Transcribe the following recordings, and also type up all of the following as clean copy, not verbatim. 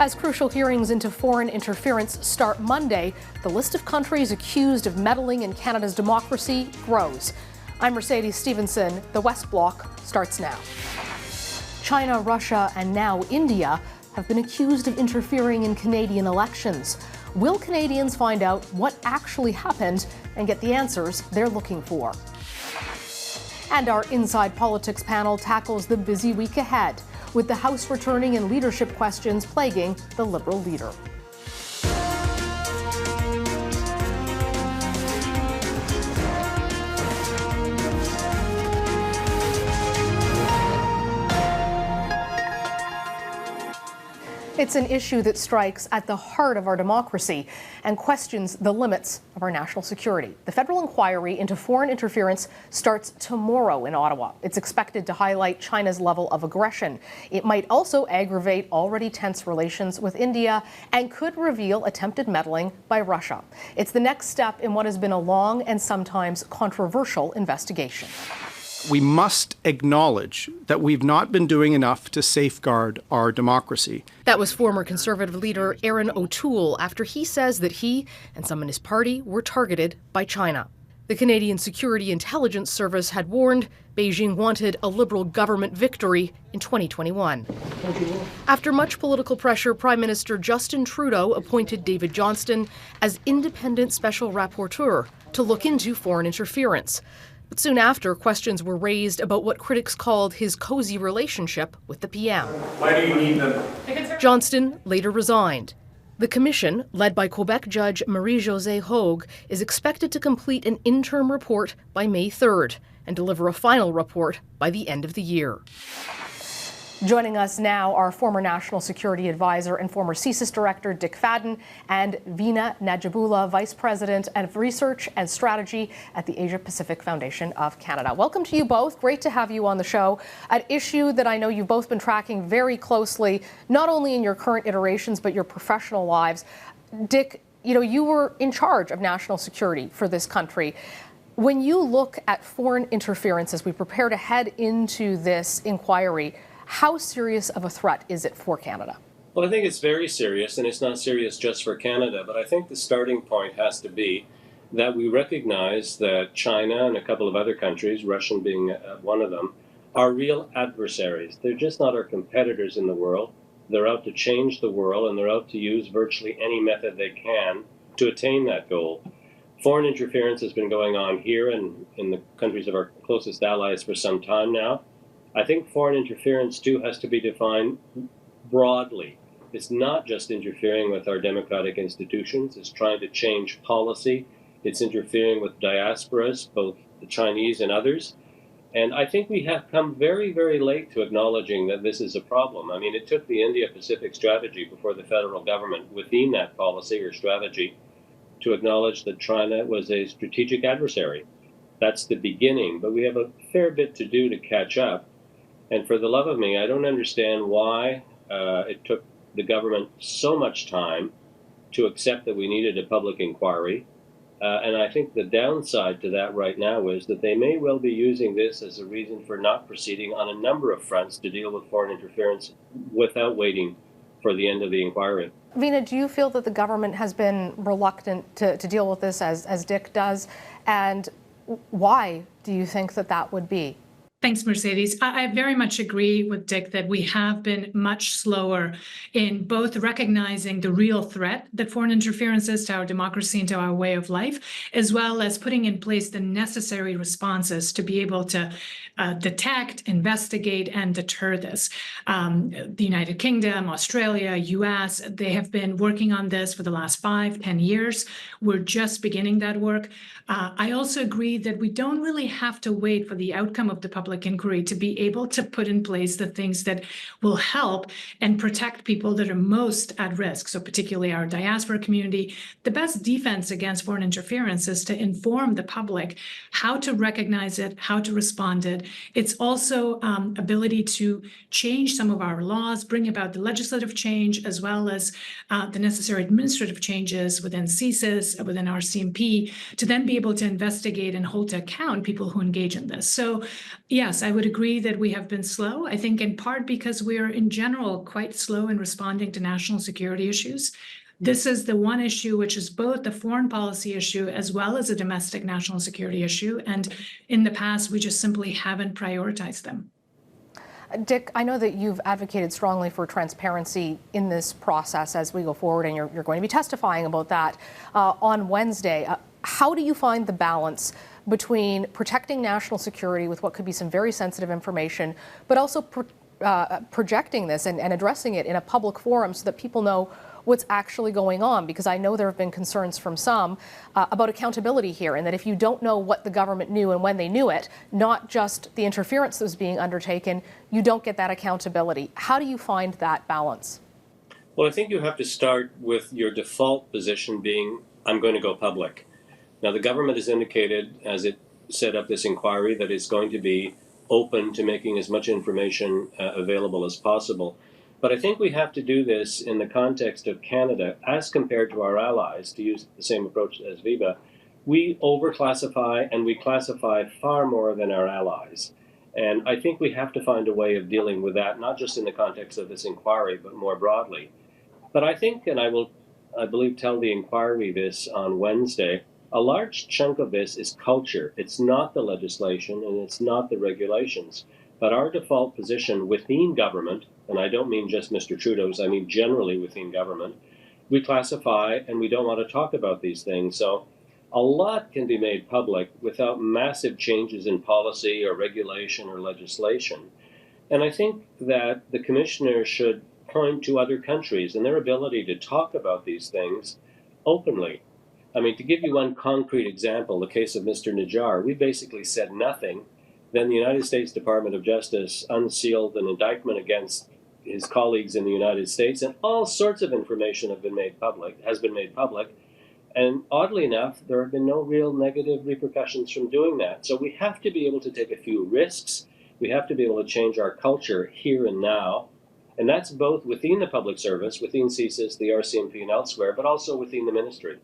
As crucial hearings into foreign interference start Monday, the list of countries accused of meddling in Canada's democracy grows. I'm Mercedes Stephenson. The West Bloc starts now. China, Russia, and now India have been accused of interfering in Canadian elections. Will Canadians find out what actually happened and get the answers they're looking for? And our Inside Politics panel tackles the busy week ahead, with the House returning and leadership questions plaguing the Liberal leader. It's an issue that strikes at the heart of our democracy and questions the limits of our national security. The federal inquiry into foreign interference starts tomorrow in Ottawa. It's expected to highlight China's level of aggression. It might also aggravate already tense relations with India and could reveal attempted meddling by Russia. It's the next step in what has been a long and sometimes controversial investigation. We must acknowledge that we've not been doing enough to safeguard our democracy. That was former Conservative leader Erin O'Toole after he says that he and some in his party were targeted by China. The Canadian Security Intelligence Service had warned Beijing wanted a Liberal government victory in 2021. After much political pressure, Prime Minister Justin Trudeau appointed David Johnston as independent special rapporteur to look into foreign interference. But soon after, questions were raised about what critics called his cozy relationship with the PM. Why do you need them? Johnston later resigned. The commission, led by Quebec Judge Marie-Josée Hogue, is expected to complete an interim report by May 3rd and deliver a final report by the end of the year. Joining us now are former National Security Advisor and former CSIS Director Dick Fadden and Vina Nadjibulla, Vice President of Research and Strategy at the Asia Pacific Foundation of Canada. Welcome to you both. Great to have you on the show. An issue that I know you've both been tracking very closely, not only in your current iterations, but your professional lives. Dick, you were in charge of national security for this country. When you look at foreign interference as we prepare to head into this inquiry, how serious of a threat is it for Canada? Well, I think it's very serious, and it's not serious just for Canada, but I think the starting point has to be that we recognize that China and a couple of other countries, Russia being one of them, are real adversaries. They're just not our competitors in the world. They're out to change the world, and they're out to use virtually any method they can to attain that goal. Foreign interference has been going on here and in the countries of our closest allies for some time now. I think foreign interference, too, has to be defined broadly. It's not just interfering with our democratic institutions. It's trying to change policy. It's interfering with diasporas, both the Chinese and others. And I think we have come very, very late to acknowledging that this is a problem. I mean, it took the India-Pacific strategy before the federal government, within that policy or strategy, to acknowledge that China was a strategic adversary. That's the beginning, but we have a fair bit to do to catch up. And for the love of me, I don't understand why it took the government so much time to accept that we needed a public inquiry. And I think the downside to that right now is that they may well be using this as a reason for not proceeding on a number of fronts to deal with foreign interference without waiting for the end of the inquiry. Vina, do you feel that the government has been reluctant to deal with this as Dick does? And why do you think that would be? Thanks, Mercedes. I very much agree with Dick that we have been much slower in both recognizing the real threat that foreign interference is to our democracy and to our way of life, as well as putting in place the necessary responses to be able to detect, investigate, and deter this. The United Kingdom, Australia, US, they have been working on this for the last 5-10 years. We're just beginning that work. I also agree that we don't really have to wait for the outcome of the public inquiry to be able to put in place the things that will help and protect people that are most at risk. So particularly our diaspora community. The best defense against foreign interference is to inform the public how to recognize it, how to respond it. It's also ability to change some of our laws, bring about the legislative change, as well as the necessary administrative changes within CSIS, within our CMP, to then be able to investigate and hold to account people who engage in this. So Yes, I would agree that we have been slow. I think in part because we are in general quite slow in responding to national security issues. This is the one issue which is both a foreign policy issue as well as a domestic national security issue. And in the past, we just simply haven't prioritized them. Dick, I know that you've advocated strongly for transparency in this process as we go forward, and you're going to be testifying about that on Wednesday. How do you find the balance between protecting national security with what could be some very sensitive information, but also projecting this and addressing it in a public forum so that people know what's actually going on? Because I know there have been concerns from some about accountability here, and that if you don't know what the government knew and when they knew it, not just the interference that was being undertaken, you don't get that accountability. How do you find that balance? Well, I think you have to start with your default position being, I'm going to go public. Now, the government has indicated, as it set up this inquiry, that it's going to be open to making as much information available as possible. But I think we have to do this in the context of Canada as compared to our allies, to use the same approach as Vina. We overclassify and we classify far more than our allies. And I think we have to find a way of dealing with that, not just in the context of this inquiry, but more broadly. But I think, and I believe, tell the inquiry this on Wednesday, a large chunk of this is culture. It's not the legislation and it's not the regulations. But our default position within government, and I don't mean just Mr. Trudeau's, I mean generally within government, we classify and we don't want to talk about these things. So a lot can be made public without massive changes in policy or regulation or legislation. And I think that the commissioner should point to other countries and their ability to talk about these things openly. I mean, to give you one concrete example, the case of Mr. Najjar, we basically said nothing. Then the United States Department of Justice unsealed an indictment against his colleagues in the United States, and all sorts of information has been made public. And oddly enough, there have been no real negative repercussions from doing that. So we have to be able to take a few risks. We have to be able to change our culture here and now. And that's both within the public service, within CSIS, the RCMP, and elsewhere, but also within the ministry.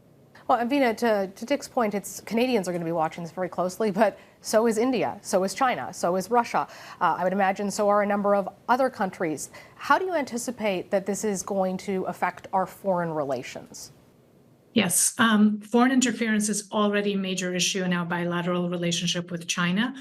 Well, and Vina, to Dick's point, Canadians are going to be watching this very closely, but so is India, so is China, so is Russia. I would imagine so are a number of other countries. How do you anticipate that this is going to affect our foreign relations? Yes, foreign interference is already a major issue in our bilateral relationship with China.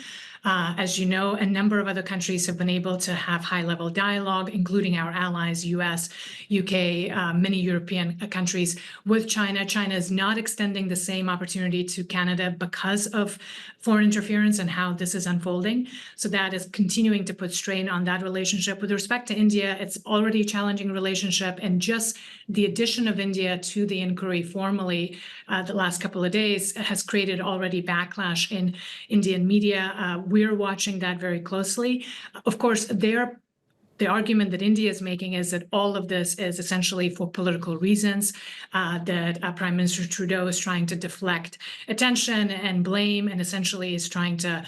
As you know, a number of other countries have been able to have high-level dialogue, including our allies, US, UK, many European countries with China. China is not extending the same opportunity to Canada because of foreign interference and how this is unfolding. So that is continuing to put strain on that relationship. With respect to India, it's already a challenging relationship, and just the addition of India to the inquiry formally the last couple of days has created already backlash in Indian media. We're watching that very closely. Of course, the argument that India is making is that all of this is essentially for political reasons, that Prime Minister Trudeau is trying to deflect attention and blame, and essentially is trying to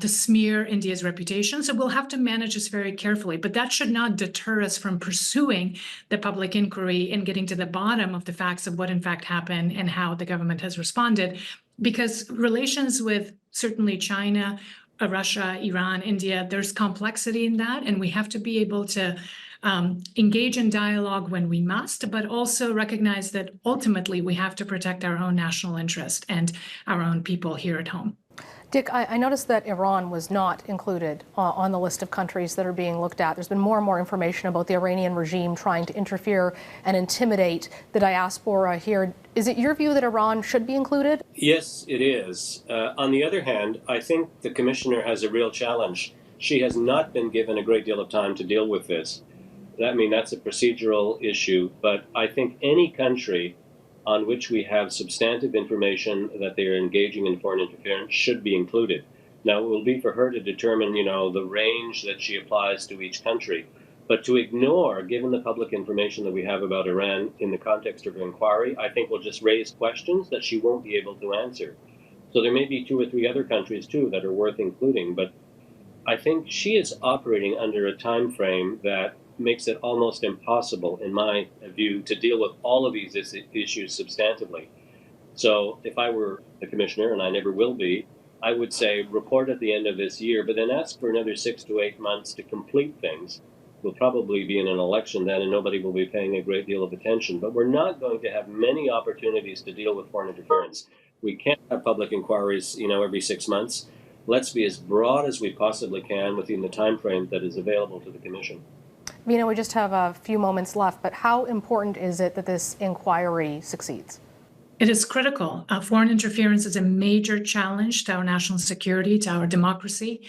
smear India's reputation. So we'll have to manage this very carefully. But that should not deter us from pursuing the public inquiry and getting to the bottom of the facts of what in fact happened and how the government has responded. Because relations with certainly China, Russia, Iran, India, there's complexity in that, and we have to be able to engage in dialogue when we must, but also recognize that ultimately we have to protect our own national interest and our own people here at home. Dick, I noticed that Iran was not included on the list of countries that are being looked at. There's been more and more information about the Iranian regime trying to interfere and intimidate the diaspora here. Is it your view that Iran should be included? Yes, it is. On the other hand, I think the commissioner has a real challenge. She has not been given a great deal of time to deal with this. I mean, that's a procedural issue, but I think any country on which we have substantive information that they are engaging in foreign interference should be included. Now, it will be for her to determine, the range that she applies to each country. But to ignore, given the public information that we have about Iran in the context of her inquiry, I think will just raise questions that she won't be able to answer. So there may be 2 or 3 other countries, too, that are worth including. But I think she is operating under a time frame that makes it almost impossible, in my view, to deal with all of these issues substantively. So if I were the commissioner, and I never will be, I would say report at the end of this year, but then ask for another 6 to 8 months to complete things. We'll probably be in an election then, and nobody will be paying a great deal of attention. But we're not going to have many opportunities to deal with foreign interference. We can't have public inquiries, every 6 months. Let's be as broad as we possibly can within the time frame that is available to the Commission. Vina, we just have a few moments left, but how important is it that this inquiry succeeds? It is critical. Foreign interference is a major challenge to our national security, to our democracy.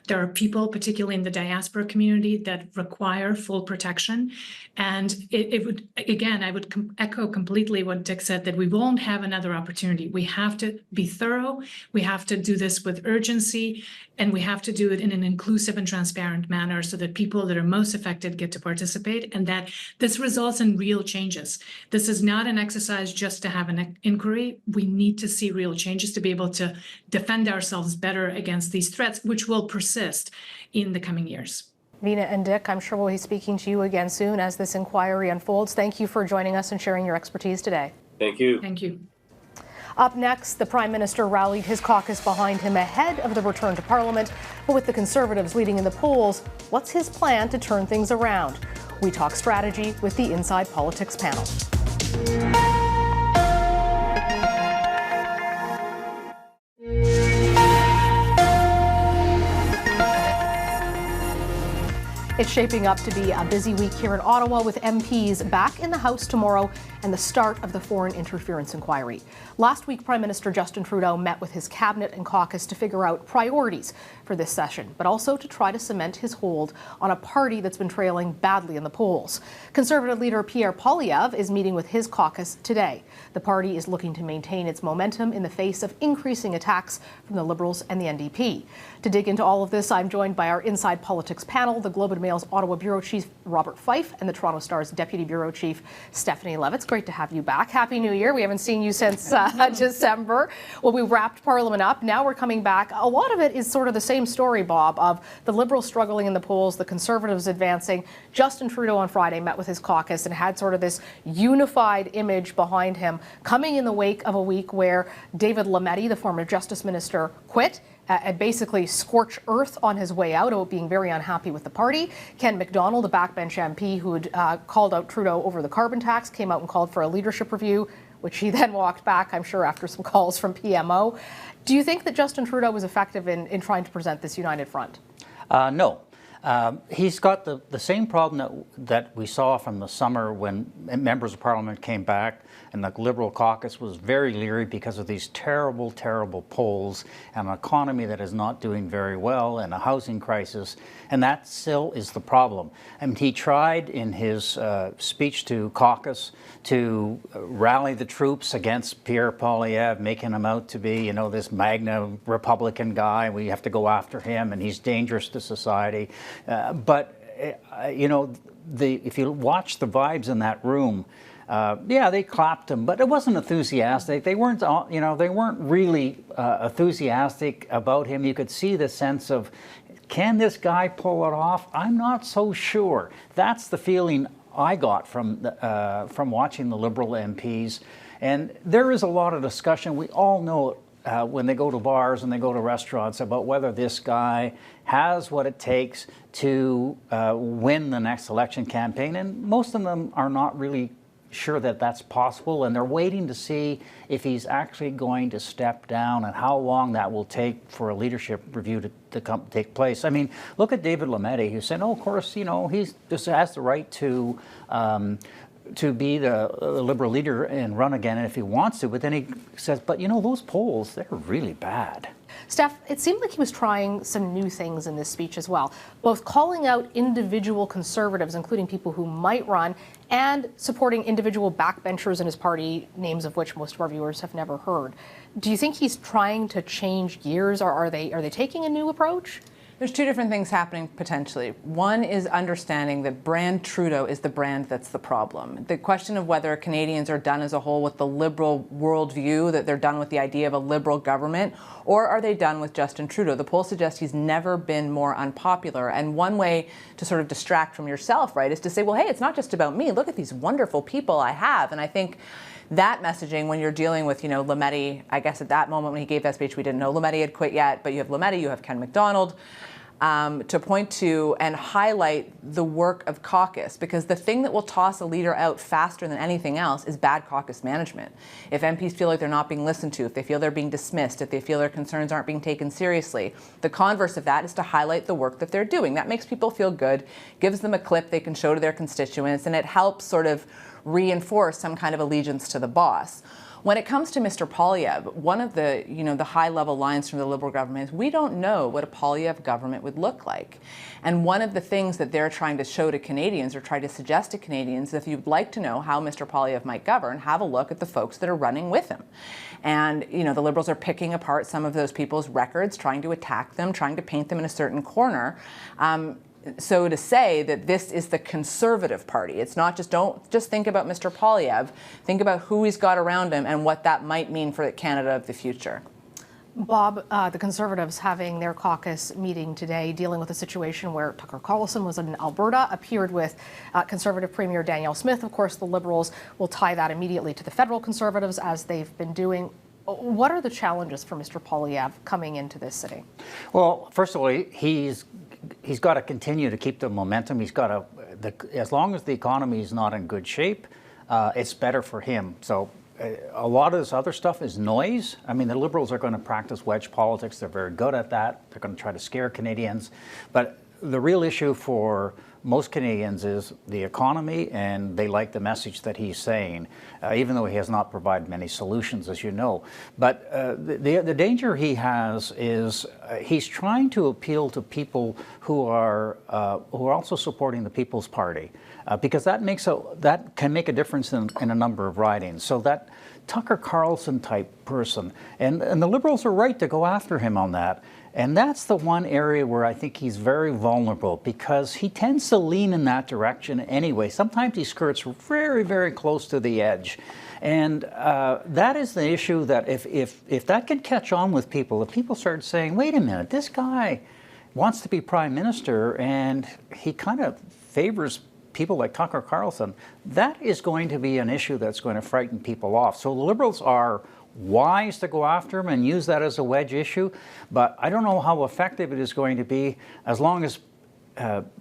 There are people, particularly in the diaspora community, that require full protection. And it would, again, I would echo completely what Dick said, that we won't have another opportunity. We have to be thorough. We have to do this with urgency, and we have to do it in an inclusive and transparent manner so that people that are most affected get to participate, and that this results in real changes. This is not an exercise just to have an inquiry. We need to see real changes to be able to defend ourselves better against these threats, which will persist in the coming years. Vina and Dick, I'm sure we'll be speaking to you again soon as this inquiry unfolds. Thank you for joining us and sharing your expertise today. Thank you. Thank you. Up next, the Prime Minister rallied his caucus behind him ahead of the return to Parliament. But with the Conservatives leading in the polls, what's his plan to turn things around? We talk strategy with the Inside Politics panel. It's shaping up to be a busy week here in Ottawa, with MPs back in the House tomorrow and the start of the foreign interference inquiry. Last week, Prime Minister Justin Trudeau met with his cabinet and caucus to figure out priorities for this session, but also to try to cement his hold on a party that's been trailing badly in the polls. Conservative leader Pierre Poilievre is meeting with his caucus today. The party is looking to maintain its momentum in the face of increasing attacks from the Liberals and the NDP. To dig into all of this, I'm joined by our Inside Politics panel, the Globe and Mail's Ottawa Bureau Chief Robert Fife and the Toronto Star's Deputy Bureau Chief Stephanie Levitz. Great to have you back. Happy New Year. We haven't seen you since December. Well, we wrapped Parliament up. Now we're coming back. A lot of it is sort of the same story, Bob, of the Liberals struggling in the polls, the Conservatives advancing. Justin Trudeau on Friday met with his caucus and had sort of this unified image behind him, coming in the wake of a week where David Lametti, the former Justice Minister, quit and basically scorch earth on his way out, about being very unhappy with the party. Ken McDonald, a backbench MP who had called out Trudeau over the carbon tax, came out and called for a leadership review, which he then walked back, I'm sure, after some calls from PMO. Do you think that Justin Trudeau was effective in trying to present this united front? No. He's got the same problem that we saw from the summer when members of Parliament came back and the Liberal caucus was very leery because of these terrible, terrible polls and an economy that is not doing very well and a housing crisis, and that still is the problem. I mean, he tried in his speech to caucus to rally the troops against Pierre Poilievre, making him out to be, this MAGA Republican guy. We have to go after him and he's dangerous to society. But if you watch the vibes in that room, they clapped him, but it wasn't enthusiastic. They weren't, they weren't really enthusiastic about him. You could see the sense of, can this guy pull it off? I'm not so sure. That's the feeling I got from watching the Liberal MPs. And there is a lot of discussion. We all know when they go to bars and they go to restaurants about whether this guy has what it takes to win the next election campaign. And most of them are not really sure that that's possible, and they're waiting to see if he's actually going to step down and how long that will take for a leadership review to take place. I mean, look at David Lametti, who said, of course, he just has the right to be the Liberal leader and run again if he wants to. But then he says, but those polls, they're really bad. Steph, it seemed like he was trying some new things in this speech as well, both calling out individual Conservatives, including people who might run, and supporting individual backbenchers in his party, names of which most of our viewers have never heard. Do you think he's trying to change gears, or are they taking a new approach? There's two different things happening potentially. One is understanding that brand Trudeau is the brand that's the problem. The question of whether Canadians are done as a whole with the Liberal worldview, that they're done with the idea of a Liberal government, or are they done with Justin Trudeau? The polls suggest he's never been more unpopular. And one way to sort of distract from yourself, right, is to say, well, hey, it's not just about me. Look at these wonderful people I have. And I think that messaging, when you're dealing with, Lametti, I guess at that moment when he gave that speech, we didn't know Lametti had quit yet, but you have Lametti, you have Ken McDonald, to point to and highlight the work of caucus, because the thing that will toss a leader out faster than anything else is bad caucus management. If MPs feel like they're not being listened to, if they feel they're being dismissed, if they feel their concerns aren't being taken seriously, the converse of that is to highlight the work that they're doing. That makes people feel good, gives them a clip they can show to their constituents, and it helps sort of reinforce some kind of allegiance to the boss. When it comes to Mr. Poilievre, one of the, the high-level lines from the Liberal government is we don't know what a Poilievre government would look like. And one of the things that they're trying to show to Canadians or try to suggest to Canadians, if you'd like to know how Mr. Poilievre might govern, have a look at the folks that are running with him. And, the Liberals are picking apart some of those people's records, trying to attack them, trying to paint them in a certain corner. So to say that this is the Conservative Party, it's not just, don't just think about Mr. Poilievre, think about who he's got around him and what that might mean for Canada of the future. Bob, the Conservatives having their caucus meeting today, dealing with a situation where Tucker Carlson was in Alberta, appeared with Conservative Premier Danielle Smith. Of course, the Liberals will tie that immediately to the federal Conservatives, as they've been doing. What are the challenges for Mr. Poilievre coming into this sitting? Well, first of all, he's got to continue to keep the momentum. He's got to, as long as the economy is not in good shape, it's better for him. So a lot of this other stuff is noise. I mean, the Liberals are going to practice wedge politics. They're very good at that. They're going to try to scare Canadians. But the real issue for most Canadians is the economy, and they like the message that he's saying, even though he has not provided many solutions, as you know. But the danger he has is he's trying to appeal to people who are also supporting the People's Party, because that can make a difference in a number of ridings. So that Tucker Carlson type person, and the Liberals are right to go after him on that. And that's the one area where I think he's very vulnerable, because he tends to lean in that direction anyway. Sometimes he skirts very, very close to the edge. And that is the issue, that if that can catch on with people, if people start saying, wait a minute, this guy wants to be Prime Minister and he kind of favors people like Tucker Carlson, that is going to be an issue that's going to frighten people off. So the Liberals are wise to go after him and use that as a wedge issue, but I don't know how effective it is going to be as long as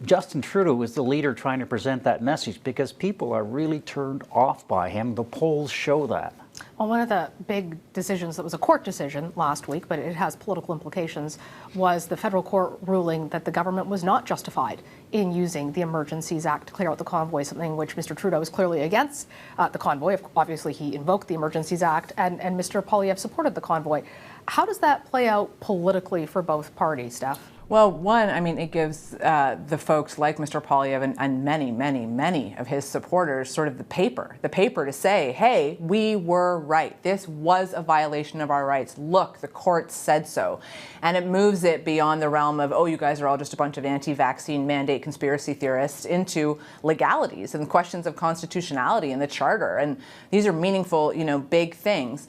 Justin Trudeau is the leader trying to present that message, because people are really turned off by him. The polls show that. Well, one of the big decisions that was a court decision last week, but it has political implications, was the federal court ruling that the government was not justified in using the Emergencies Act to clear out the convoy, something which Mr. Trudeau is clearly against. The convoy, obviously he invoked the Emergencies Act, and Mr. Poilievre supported the convoy. How does that play out politically for both parties, Steph? Well, one, I mean, it gives the folks like Mr. Poilievre and many, many, many of his supporters sort of the paper to say, hey, we were right. This was a violation of our rights. Look, the court said so. And it moves it beyond the realm of, oh, you guys are all just a bunch of anti-vaccine mandate conspiracy theorists, into legalities and questions of constitutionality in the charter. And these are meaningful, big things.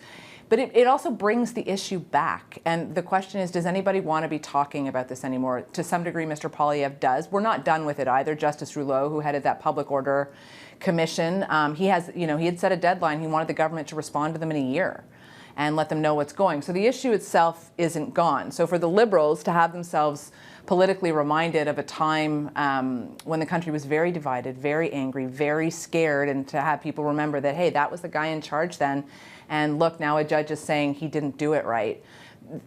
But it also brings the issue back. And the question is, does anybody want to be talking about this anymore? To some degree, Mr. Poilievre does. We're not done with it either. Justice Rouleau, who headed that public order commission, he had set a deadline. He wanted the government to respond to them in a year and let them know what's going. So the issue itself isn't gone. So for the Liberals to have themselves politically reminded of a time when the country was very divided, very angry, very scared, and to have people remember that, hey, that was the guy in charge then, and look, now a judge is saying he didn't do it right.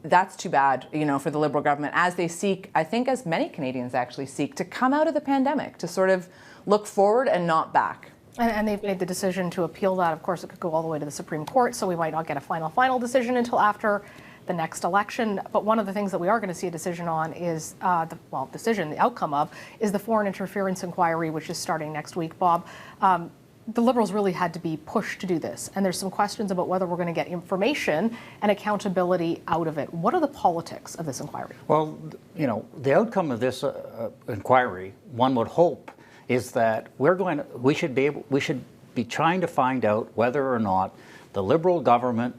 That's too bad, for the Liberal government, as they seek, I think as many Canadians actually seek, to come out of the pandemic, to sort of look forward and not back. And they've made the decision to appeal that. Of course, it could go all the way to the Supreme Court, so we might not get a final decision until after the next election. But one of the things that we are going to see a decision on is, the outcome of, is the foreign interference inquiry, which is starting next week. Bob, the Liberals really had to be pushed to do this. And there's some questions about whether we're going to get information and accountability out of it. What are the politics of this inquiry? Well, the outcome of this inquiry, one would hope, is that we should be trying to find out whether or not the Liberal government,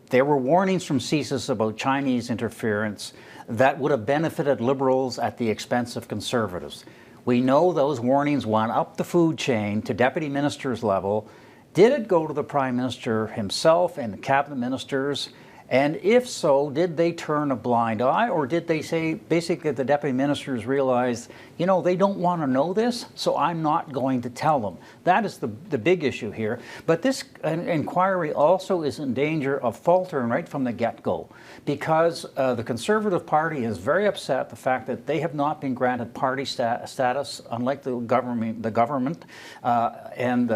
there were warnings from CSIS about Chinese interference that would have benefited Liberals at the expense of Conservatives. We know those warnings went up the food chain to deputy ministers level, Did it go to the Prime Minister himself and the cabinet ministers? And if so, did they turn a blind eye, or did they say, basically, the deputy ministers realized, you know, they don't want to know this, so I'm not going to tell them? That is the big issue here. But this inquiry also is in danger of faltering right from the get-go, because the Conservative Party is very upset at the fact that they have not been granted party status, unlike the government, and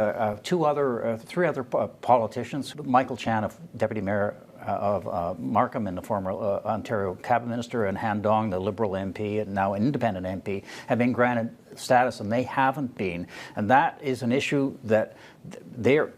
three other politicians, Michael Chan, of Deputy Mayor of Markham and the former Ontario Cabinet Minister, and Han Dong, the Liberal MP and now an independent MP, have been granted status, and they haven't been. And that is an issue that they are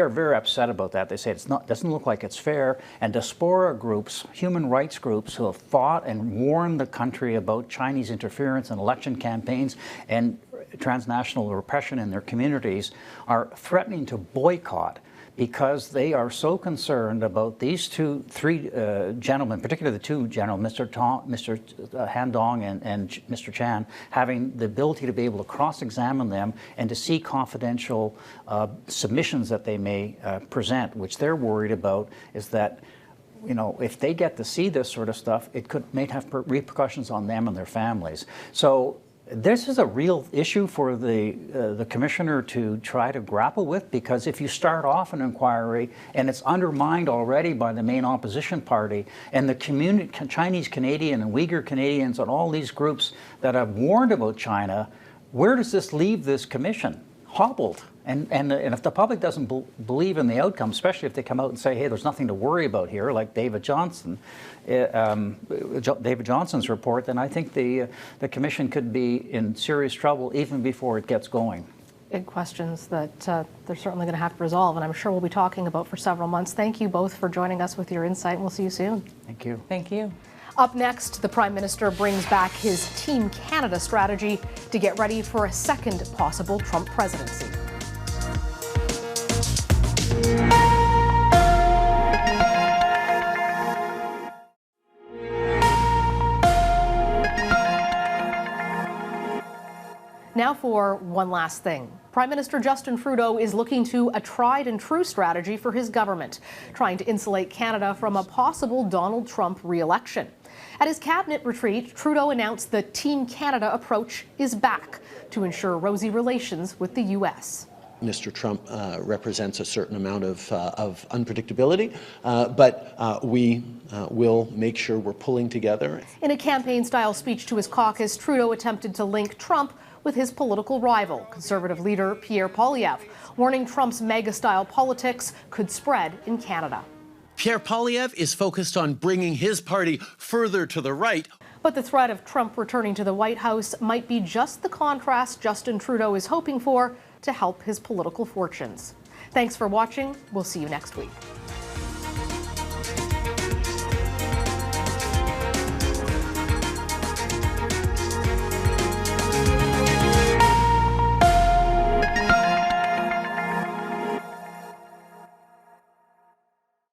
very upset about. That they say doesn't look like it's fair. And diaspora groups, human rights groups, who have fought and warned the country about Chinese interference in election campaigns and transnational repression in their communities, are threatening to boycott, because they are so concerned about these three gentlemen, particularly the two gentlemen, Mr. Han Dong and Mr. Chan, having the ability to be able to cross-examine them and to see confidential submissions that they may present. Which they're worried about is that, you know, if they get to see this sort of stuff, it may have repercussions on them and their families. So this is a real issue for the commissioner to try to grapple with, because if you start off an inquiry and it's undermined already by the main opposition party and the Chinese Canadian and Uyghur Canadians and all these groups that have warned about China, where does this leave this commission? Hobbled. And if the public doesn't believe in the outcome, especially if they come out and say, hey, there's nothing to worry about here, like David Johnson's report, then I think the commission could be in serious trouble even before it gets going. Big questions that they're certainly going to have to resolve, and I'm sure we'll be talking about for several months. Thank you both for joining us with your insight, and we'll see you soon. Thank you. Thank you. Up next, the Prime Minister brings back his Team Canada strategy to get ready for a second possible Trump presidency. Now for one last thing. Prime Minister Justin Trudeau is looking to a tried and true strategy for his government, trying to insulate Canada from a possible Donald Trump re-election. At his cabinet retreat, Trudeau announced the Team Canada approach is back to ensure rosy relations with the U.S. Mr. Trump represents a certain amount of unpredictability, but we will make sure we're pulling together. In a campaign-style speech to his caucus, Trudeau attempted to link Trump with his political rival, Conservative leader Pierre Poilievre, warning Trump's MAGA-style politics could spread in Canada. Pierre Poilievre is focused on bringing his party further to the right. But the threat of Trump returning to the White House might be just the contrast Justin Trudeau is hoping for to help his political fortunes. Thanks for watching. We'll see you next week.